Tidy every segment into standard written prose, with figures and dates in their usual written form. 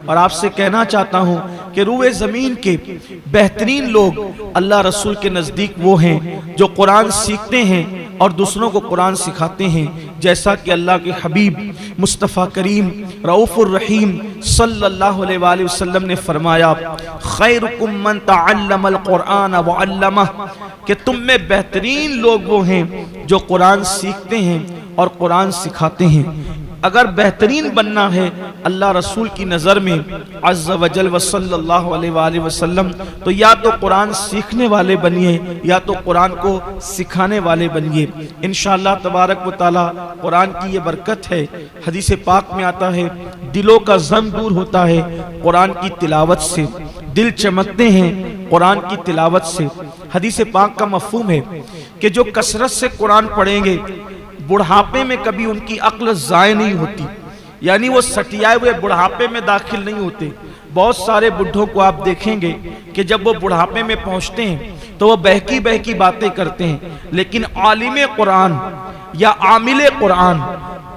और आपसे कहना चाहता हूँ कि रूए ज़मीन के बेहतरीन लोग अल्लाह रसूल के नज़दीक वो हैं जो कुरान सीखते हैं और दूसरों को कुरान सिखाते हैं। जैसा कि अल्लाह के हबीब मुस्तफ़ा करीम रऊफ़ुर रहीम सल्लल्लाहु अलैहि वसल्लम ने फरमाया, खैरुकुम मन तअल्लमल कुरान व अल्लमह, कि तुम में बेहतरीन लोग वो हैं जो कुरान सीखते हैं और कुरान सिखाते हैं। अगर बेहतरीन बनना है अल्लाह रसूल की नज़र में अज़्ज़ व जल व सल्लल्लाहु अलैहि वसल्लम, तो या तो कुरान सीखने वाले बनिए या तो कुरान को सिखाने वाले बनिए। इंशाअल्लाह तबारक व तआला कुरान की ये बरकत है। हदीस पाक में आता है, दिलों का ज़म दूर होता है कुरान की तिलावत से, दिल चमकते हैं कुरान की तिलावत से। हदीस पाक का मफ़हूम है कि जो कसरत से कुरान पढ़ेंगे बुढ़ापे में कभी उनकी अक्ल ज़ाय नहीं होती, यानी वो सटियाए हुए बुढ़ापे में दाखिल नहीं होते। बहुत सारे बुढ़ों को आप देखेंगे कि जब वो बुढ़ापे में पहुंचते हैं तो वो बहकी बहकी बातें करते हैं, लेकिन आलिम कुरान या आमिल कुरान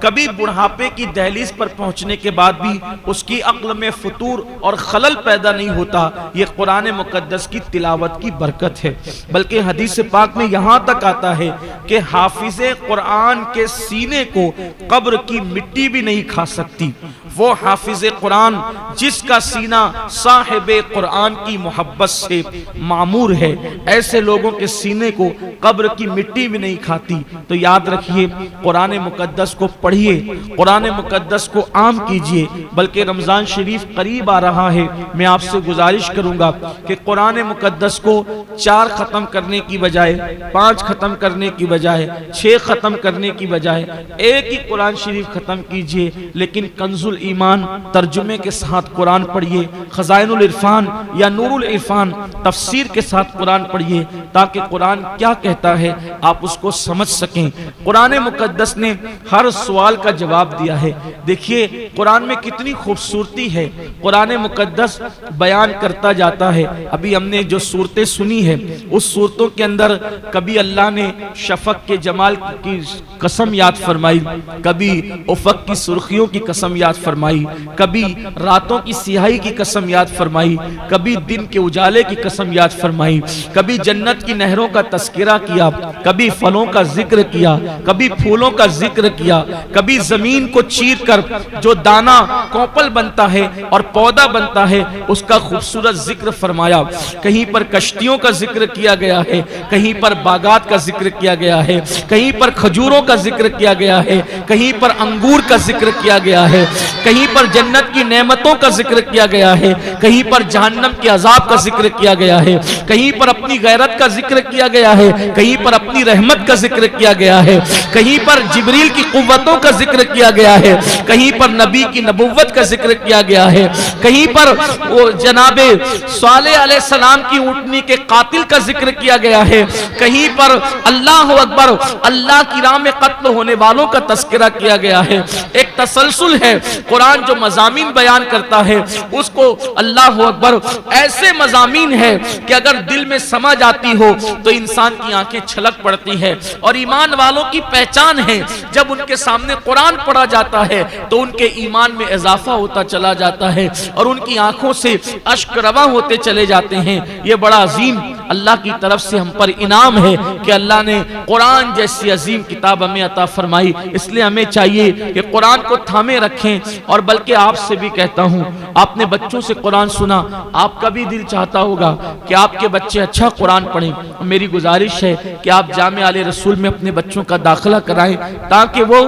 कभी बुढ़ापे की दहलीज पर पहुंचने के बाद भी उसकी अक्ल में फतूर और खलल पैदा नहीं होता। ये कुरान मुकद्दस की तिलावत की बरकत है। बल्कि हदीस पाक में यहाँ तक आता है कि हाफिज़े कुरान के सीने को कब्र की मिट्टी भी नहीं खा सकती। वो हाफिज़े कुरान जिसका सीना साहिबे कुरान की मोहब्बत से मामूर है, ऐसे लोगों के सीने को कब्र की मिट्टी भी नहीं खाती। तो याद रखिए, कुरान मुकद्दस को पढ़िए, कुरान मुकद्दस को आम कीजिए। बल्कि रमज़ान शरीफ करीब आ रहा है, मैं आपसे गुजारिश करूंगा कि कुरान मुकद्दस को 4 ख़त्म करने की बजाय, 5 ख़त्म करने की बजाय, 6 ख़त्म करने की बजाय एक ही कुरान शरीफ ख़त्म कीजिए। लेकिन कंजुल ईमान तर्जुमे के साथ कुरान पढ़िए, खजाइनुल इरफान या नूरुल इरफान तफसीर के साथ कुरान पढ़िए, ताकि कुरान क्या कहता है आप उसको समझ सकें। कुरान मुकद्दस ने हर सवाल का जवाब दिया है। देखिए कुरान में कितनी खूबसूरती है, कुरान मुकद्दस बयान करता जाता है। अभी हमने जो सूरतें सुनी है, उस सूरतों के अंदर कभी अल्लाह ने शफक के जमाल की कसम याद फरमाई, कभी उफक की सुर्खियों की कसम याद फरमाई, कभी रातों की सियाही की कसम याद फरमाई, कभी दिन के उजाले की कसम याद फरमाई, कभी जन्नत की नहरों का तस्करा किया, कभी फलों का जिक्र किया, कभी फूलों का जिक्र किया, कभी जमीन को चीर कर जो दाना कोपल बनता है और पौधा बनता है उसका खूबसूरत जिक्र फरमाया। कहीं पर कश्तियों का जिक्र किया गया है, कहीं पर बागात का जिक्र किया गया है, कहीं पर खजूरों का जिक्र किया गया है, कहीं पर अंगूर का जिक्र किया गया है, कहीं पर जन्नत की नेमतों का जिक्र किया गया है, कहीं पर जहन्नम के अजाब का जिक्र किया गया है, कहीं पर अपनी गैरत का जिक्र किया गया है, कहीं पर अपनी रहमत का जिक्र किया गया है, कहीं पर जिब्रील की कुव्वतों का जिक्र किया गया है, कहीं पर नबी की नबुव्वत का जिक्र किया गया है, कहीं पर वो जनाबे सालेह अलैहिस्सलाम की ऊँटनी के कातिल का जिक्र किया गया है, कहीं पर अल्लाह अकबर अल्लाह की राह में कत्ल होने वालों का तस्करा किया गया है। एक तसलसल है, कुरान जो मज़ामीन बयान करता है उसको अल्लाह अकबर ऐसे मज़ामीन है कि अगर दिल में समझ आती हो तो इंसान की आंखें छलक पड़ती है। और ईमान वालों की पहचान है, जब उनके सामने कुरान पढ़ा जाता है तो उनके ईमान में इजाफा होता चला जाता है और उनकी आंखों से अश्क रवा होते चले जाते हैं। ये बड़ा अजीम अल्लाह की तरफ से हम पर इनाम है कि अल्लाह ने कुरान जैसी अजीम किताब हमें अता फरमाई। इसलिए हमें चाहिए कि कुरान को थामे रखें। और बल्कि आपसे भी कहता हूँ, आपने बच्चों से कुरान सुना, आपका भी दिल चाहता होगा कि आपके बच्चे अच्छा कुरान पढ़ें। मेरी गुजारिश है कि आप जामे आले रसूल में अपने बच्चों का दाखिला कराएं, ताकि वो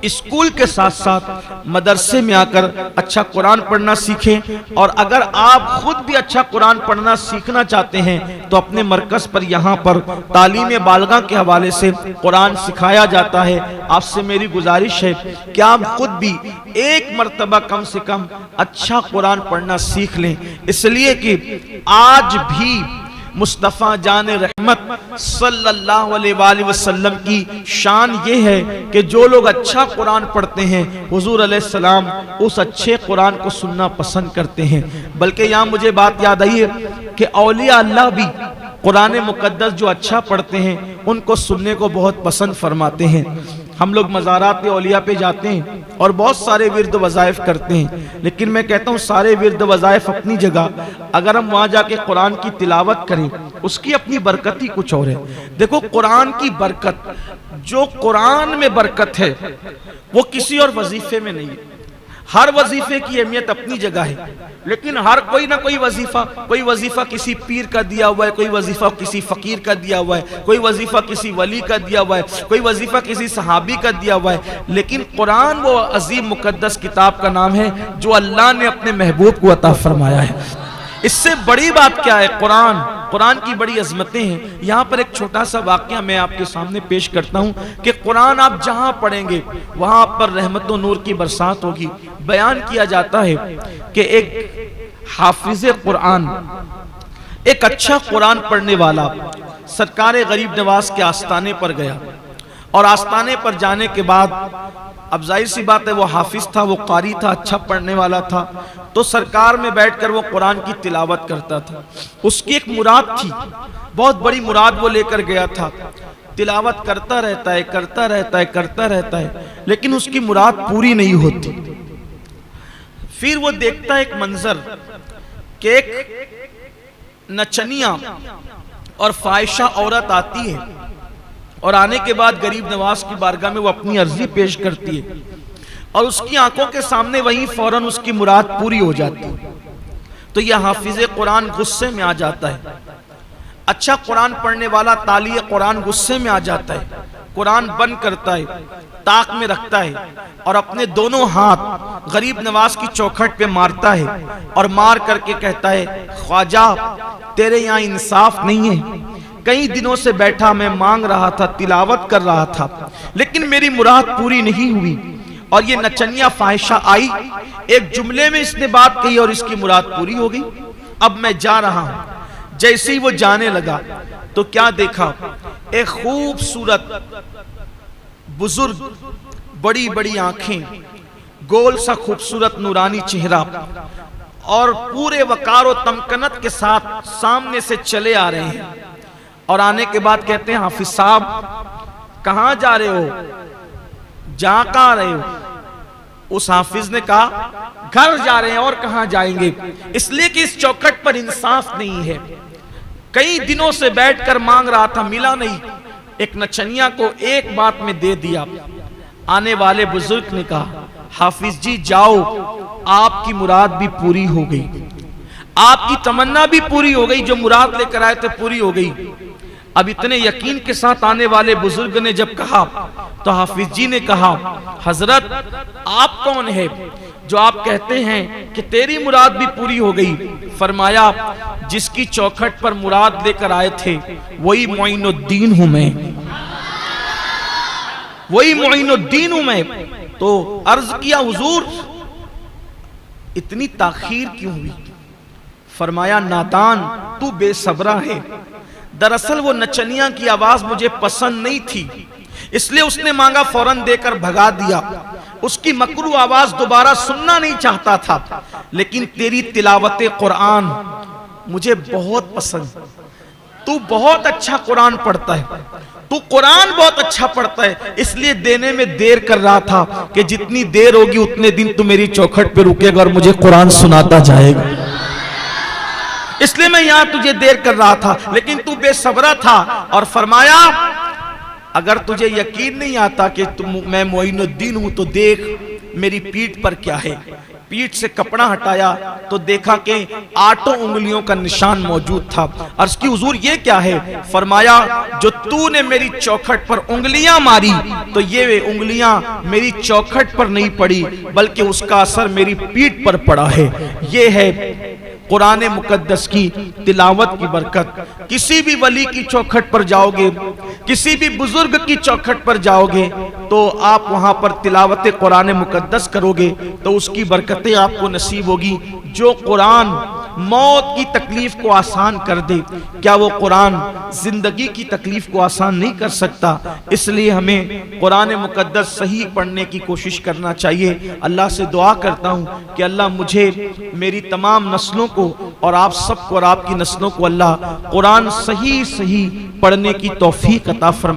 स्कूल के साथ साथ मदरसे में आकर अच्छा कुरान पढ़ना सीखें। और अगर आप खुद भी अच्छा कुरान पढ़ना सीखना चाहते हैं तो अपने मरकज पर यहाँ पर तालीम बालगा के हवाले से कुरान सिखाया जाता है। आपसे मेरी गुजारिश है कि आप खुद भी एक मर्तबा कम से कम अच्छा कुरान पढ़ना सीख लें, इसलिए कि आज भी मुस्तफ़ा जान रहमत सल्लल्लाहु अलैहि वसल्लम की शान ये है कि जो लोग अच्छा कुरान पढ़ते हैं हुजूर अलैहिस्सलाम उस अच्छे कुरान को सुनना पसंद करते हैं। बल्कि यहाँ मुझे बात याद आई है कि औलिया अल्लाह भी कुरान मुकद्दस जो अच्छा पढ़ते हैं उनको सुनने को बहुत पसंद फरमाते हैं। हम लोग मज़ारात औलिया पे जाते हैं और बहुत सारे विर्द वज़ाइफ करते हैं, लेकिन मैं कहता हूँ सारे विर्द वज़ाइफ अपनी जगह, अगर हम वहाँ जाके कुरान की तिलावत करें उसकी अपनी बरकत ही कुछ और है। देखो कुरान की बरकत, जो कुरान में बरकत है वो किसी और वजीफे में नहीं है। हर वजीफे की अहमियत अपनी जगह है, लेकिन हर कोई ना कोई वजीफा किसी पीर का दिया हुआ है, कोई वजीफा किसी फकीर का दिया हुआ है, कोई वजीफा किसी वली का दिया हुआ है, कोई वजीफा किसी सहाबी का दिया हुआ है। लेकिन कुरान वो अजीम मुकद्दस किताब का नाम है जो अल्लाह ने अपने महबूब को अता फरमाया है। इससे बड़ी बात क्या है? कुरान की बड़ी अजमतें हैं। यहाँ पर एक छोटा सा वाकया मैं आपके सामने पेश करता हूँ कि कुरान आप जहाँ पढ़ेंगे वहाँ पर रहमत व नूर की बरसात होगी। बयान किया जाता है कि एक हाफिज कुरान, एक अच्छा कुरान पढ़ने वाला सरकार गरीब नवाज के आस्थाने पर गया, और आस्थाने पर जाने के बाद अब जाहिर सी बात है वो हाफिज था, वो कारी था, अच्छा पढ़ने वाला था, तो सरकार में बैठकर वो कुरान की तिलावत करता था। उसकी एक मुराद थी, बहुत बड़ी मुराद वो लेकर गया था। तिलावत करता रहता है, लेकिन उसकी मुराद पूरी नहीं होती। फिर वो देखता है एक मंजर कि एक नचनिया और फाहिशा औरत आती है, और आने के बाद गरीब नवाज की बारगाह में वो अपनी अर्जी पेश करती है, और उसकी आंखों के सामने वहीं फौरन उसकी मुराद पूरी हो जाती है। तो यह हाफिज कुरान गुस्से में आ जाता है। अच्छा कुरान पढ़ने वाला ताली कुरान गुस्से में आ जाता है, कुरान बंद करता है, ताक में रखता है, और अपने दोनों हाथ गरीब नवाज की चौखट पे मारता है, और मार करके कहता है, ख्वाजा तेरे यहाँ इंसाफ नहीं है। कई दिनों से बैठा मैं मांग रहा था, तिलावत कर रहा था, लेकिन मेरी मुराद पूरी नहीं हुई, और ये नचनिया फाहिशा आई, एक जुमले में इसने बात कही और इसकी मुराद पूरी हो गई। अब मैं जा रहा हूं। जैसे ही वो जाने लगा तो क्या देखा, एक खूबसूरत बुजुर्ग, बड़ी बड़ी आंखें, गोल सा खूबसूरत नूरानी चेहरा, और पूरे वकार और तमकनत के साथ सामने से चले आ रहे हैं। और आने के बाद कहते हैं, हाफिज साहब कहां जा रहे हो, जा कहां रहे हो? उस हाफिज ने कहा, घर जा रहे हैं। और कहां जाएंगे? इसलिए कि इस चौखट पर इंसाफ नहीं है। कई दिनों से बैठकर मांग रहा था, मिला नहीं। एक नचनिया को एक बात में दे दिया। आने वाले बुजुर्ग ने कहा, हाफिज जी जाओ, आपकी मुराद भी पूरी हो गई, आपकी तमन्ना भी पूरी हो गई, जो मुराद लेकर आए थे पूरी हो गई। अब इतने यकीन के साथ आने वाले बुजुर्ग ने जब कहा तो हाफिज जी ने कहा, हजरत आप कौन है जो आप कहते हैं कि तेरी मुराद भी पूरी हो गई? फरमाया, जिसकी चौखट पर मुराद लेकर आए थे वही मोइनुद्दीन हूं मैं, वही मोइनुद्दीन हूं मैं। तो अर्ज किया, हुजूर इतनी ताखीर क्यों हुई? फरमाया, नादान तू बेसब्रा है। दरअसल वो नचनिया की आवाज मुझे पसंद नहीं थी, इसलिए उसने मांगा, फौरन देकर भगा दिया। उसकी मकरू आवाज दोबारा सुनना नहीं चाहता था, लेकिन तेरी तिलावत कुरान मुझे बहुत पसंद। तू बहुत अच्छा कुरान पढ़ता है, तू कुरान बहुत अच्छा पढ़ता है, इसलिए देने में देर कर रहा था कि जितनी देर होगी उतने दिन तू मेरी चौखट पे रुकेगा और मुझे कुरान सुनाता जाएगा, इसलिए मैं यहां तुझे देर कर रहा था, लेकिन तू बेसब्रा था। और फरमाया, अगर तुझे यकीन नहीं आता कि मैं मोइनुद्दीन हूं तो देख मेरी पीठ पर क्या है। पीठ से कपड़ा हटाया तो देखा कि 8 उंगलियों का निशान मौजूद था। अर्ज़ की, हुजूर ये क्या है? फरमाया, जो तूने मेरी चौखट पर उंगलियां मारी तो ये उंगलियां मेरी चौखट पर नहीं पड़ी, बल्कि उसका असर मेरी पीठ पर पड़ा है। ये है कुरान मुकद्दस की तिलावत की बरकत। किसी भी वली की चौखट पर जाओगे, किसी भी बुजुर्ग की चौखट पर जाओगे, तो आप वहां पर तिलावत कुरान मुकद्दस करोगे तो उसकी बरकतें आपको नसीब होगी। जो कुरान मौत की तकलीफ को आसान कर दे, क्या वो कुरान जिंदगी की तकलीफ को आसान नहीं कर सकता? इसलिए हमें कुरान मुकद्दस सही पढ़ने की कोशिश करना चाहिए। अल्लाह से दुआ करता हूँ कि अल्लाह मुझे, मेरी तमाम नस्लों को और आप सबको और आपकी नस्लों को अल्लाह कुरान सही सही पढ़ने की तौफीक अता फरमाए।